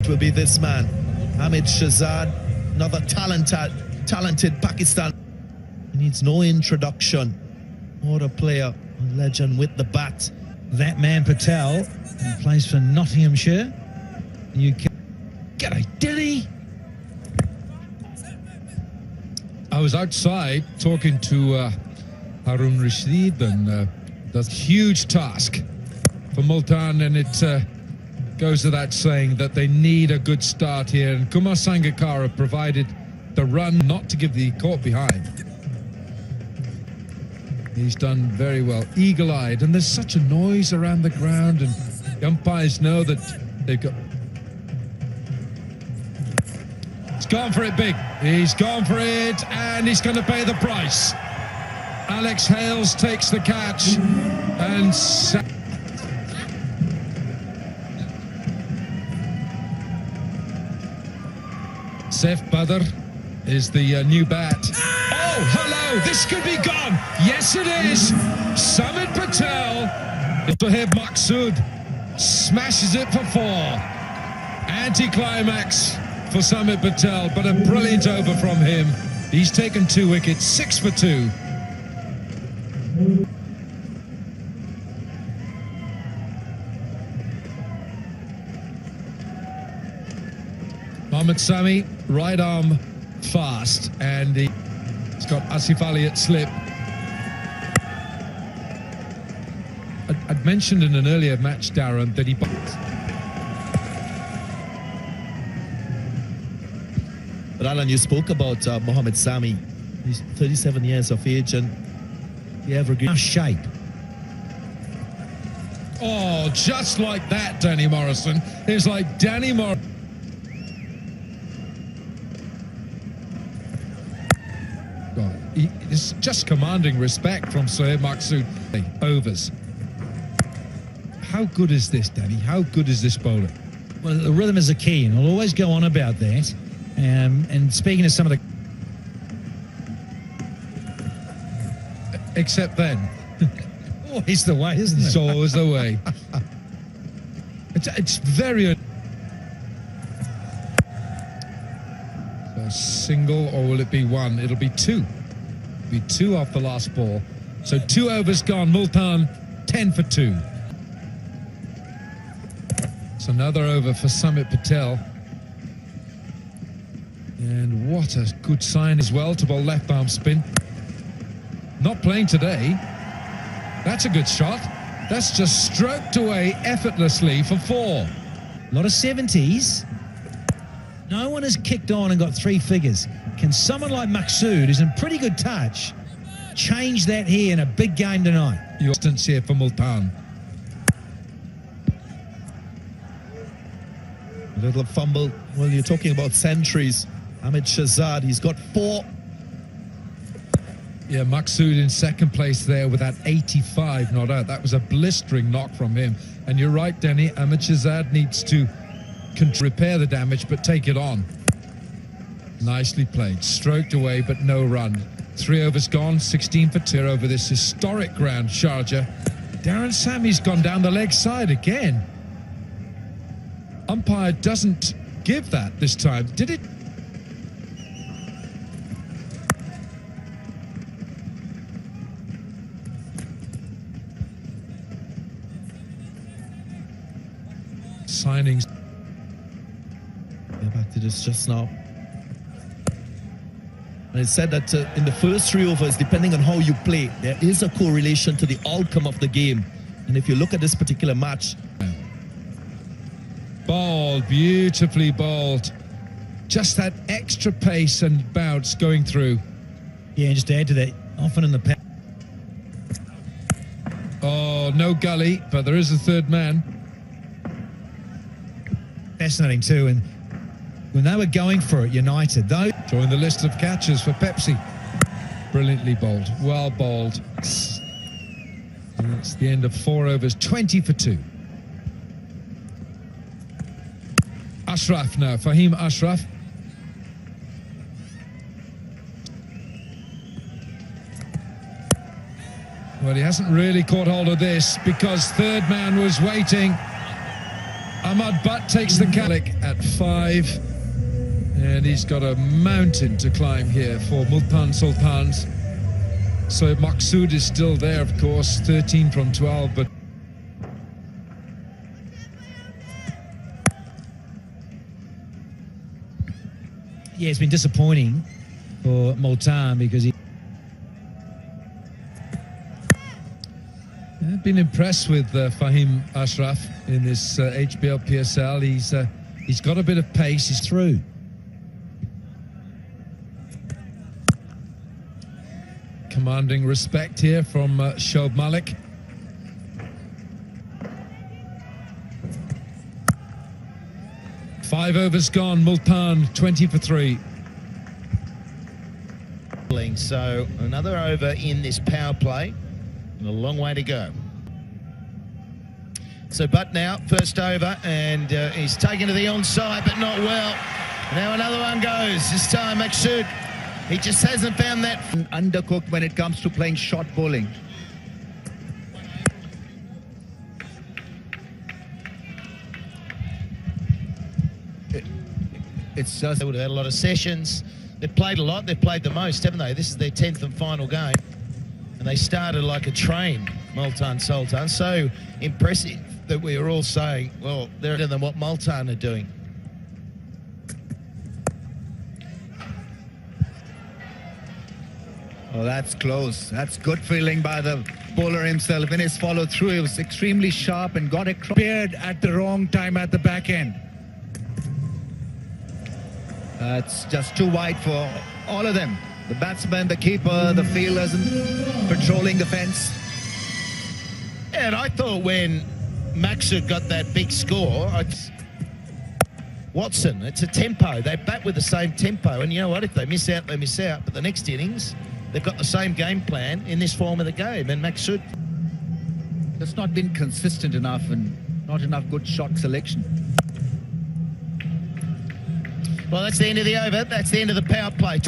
will be this man, Hamid Shahzad, another talented Pakistan. He needs no introduction. What a player, a legend with the bat. That man Patel, he plays for Nottinghamshire. You can get a Denny. I was outside talking to Harun Rashid, and that's a huge task for Multan, and it goes without saying that they need a good start here, and Kumar Sangakkara provided the run not to give the caught behind. He's done very well, eagle-eyed, and there's such a noise around the ground, and the umpires know that they've got... He's gone for it big. He's gone for it, and he's going to pay the price. Alex Hales takes the catch, and... Saif Badr is the new bat. Oh, hello, this could be gone. Yes, it is. Samit Patel. Sohaib Maqsood smashes it for 4. Anti-climax for Samit Patel, but a brilliant over from him. He's taken 2 wickets, 6 for 2. Mohammad Sami, right arm fast, and he's got Asif Ali at slip. I'd mentioned in an earlier match, Darren, that he... But Alan, you spoke about Mohammad Sami. He's 37 years of age, and he evergreen shape. Oh, just like that, Danny Morrison. It's like Danny Morrison. It's just commanding respect from Sohaib Maqsood. Overs. How good is this, Danny? How good is this bowler? Well, the rhythm is a key, and I'll always go on about that. And speaking of some of the... Except then. Always the way, isn't it? It's always the way. It's very... So single, or will it be 1? It'll be 2. Be 2 off the last ball. So 2 overs gone. Multan 10 for 2. It's another over for Samit Patel. And what a good sign as well to bowl left arm spin. Not playing today. That's a good shot. That's just stroked away effortlessly for 4. A lot of 70s. No one has kicked on and got 3 figures. Can someone like Maqsood, who's in pretty good touch, change that here in a big game tonight? Your distance here for Multan. A little fumble. Well, you're talking about centuries. Hamid Shahzad, he's got 4. Yeah, Maqsood in second place there with that 85 not out. That was a blistering knock from him. And you're right, Denny, Hamid Shahzad needs to repair the damage, but take it on. Nicely played. Stroked away, but no run. 3 overs gone, 16 for 2 over this historic ground, Sharjah. Darren Sammy's gone down the leg side again. Umpire doesn't give that this time. Did it? Signings. Go back to this just now. And it said that in the first 3 overs, depending on how you play, there is a correlation to the outcome of the game. And if you look at this particular match... Bowled, beautifully bowled. Just that extra pace and bounce going through. Yeah, and just to add to that, often in the pack. Oh, no gully, but there is a 3rd man. Fascinating too, and when they were going for it, United, though... Join the list of catches for Pepsi. Brilliantly bowled, well bowled. And it's the end of 4 overs, 20 for 2. Ashraf now, Fahim Ashraf. Well, he hasn't really caught hold of this because 3rd man was waiting. Ahmad Butt takes the Calic at 5. And he's got a mountain to climb here for Multan Sultans. So Maqsood is still there, of course, 13 from 12, but yeah, it's been disappointing for Multan because I've been impressed with Fahim Ashraf in this HBL PSL. He's got a bit of pace. He's through. Commanding respect here from Shoaib Malik. Five overs gone. Multan 20 for 3. So another over in this power play and a long way to go. So Butt now, first over, and he's taken to the onside, but not well. Now another one goes. This time Maqsood, he just hasn't found that. Undercooked when it comes to playing short bowling. It's just they would have had a lot of sessions. They've played a lot. They've played the most, haven't they? This is their 10th and final game, and they started like a train. Multan Sultan, so impressive that we were all saying, well, they're better than what Multan are doing. Oh, that's close. That's good feeling by the bowler himself. In his follow through, he was extremely sharp and got it prepared at the wrong time at the back end. That's just too wide for all of them. The batsman, the keeper, the fielders, and patrolling the fence. Yeah, and I thought when Maqsood got that big score, Watson, it's a tempo. They bat with the same tempo, and you know what? If they miss out, they miss out. But the next innings, they've got the same game plan in this form of the game, and Maqsood That's not been consistent enough and not enough good shot selection. Well, that's the end of the over. That's the end of the power play.